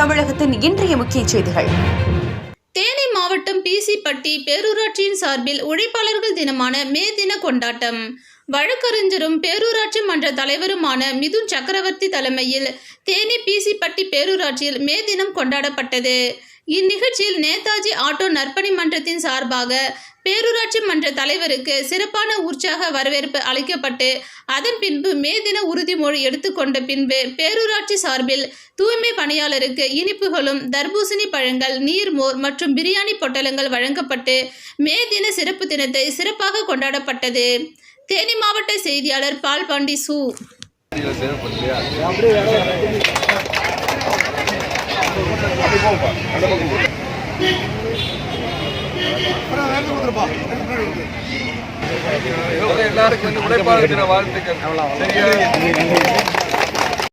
தமிழகத்தின் இன்றைய முக்கிய செய்திகள். தேனி மாவட்டம் பிசிப்பட்டி பேரூராட்சியின் சார்பில் உழைப்பாளர்கள் தினமான மே தின கொண்டாட்டம். வழக்கறிஞரும் பேரூராட்சி மன்ற தலைவருமான மிதுன் சக்கரவர்த்தி தலைமையில் தேனி பிசிப்பட்டி பேரூராட்சியில் மே தினம் கொண்டாடப்பட்டது. இந்நிகழ்ச்சியில் நேதாஜி ஆட்டோ நற்பணி மன்றத்தின் சார்பாக பேரூராட்சி மன்ற தலைவருக்கு சிறப்பான உற்சாக வரவேற்பு அளிக்கப்பட்டு அதன் பின்பு மே தின உறுதிமொழி எடுத்துக்கொண்ட பின்பு பேரூராட்சி சார்பில் தூய்மை பணியாளருக்கு இனிப்புகளும் தர்பூசணி பழங்கள், நீர்மோர் மற்றும் பிரியாணி பொட்டலங்கள் வழங்கப்பட்டு மே தின சிறப்பு தினத்தை சிறப்பாக கொண்டாடப்பட்டது. தேனி மாவட்ட செய்தியாளர் பால்பாண்டி சு. எல்லாருக்கும் உழைப்பாளர் தின வாழ்த்துக்கள்.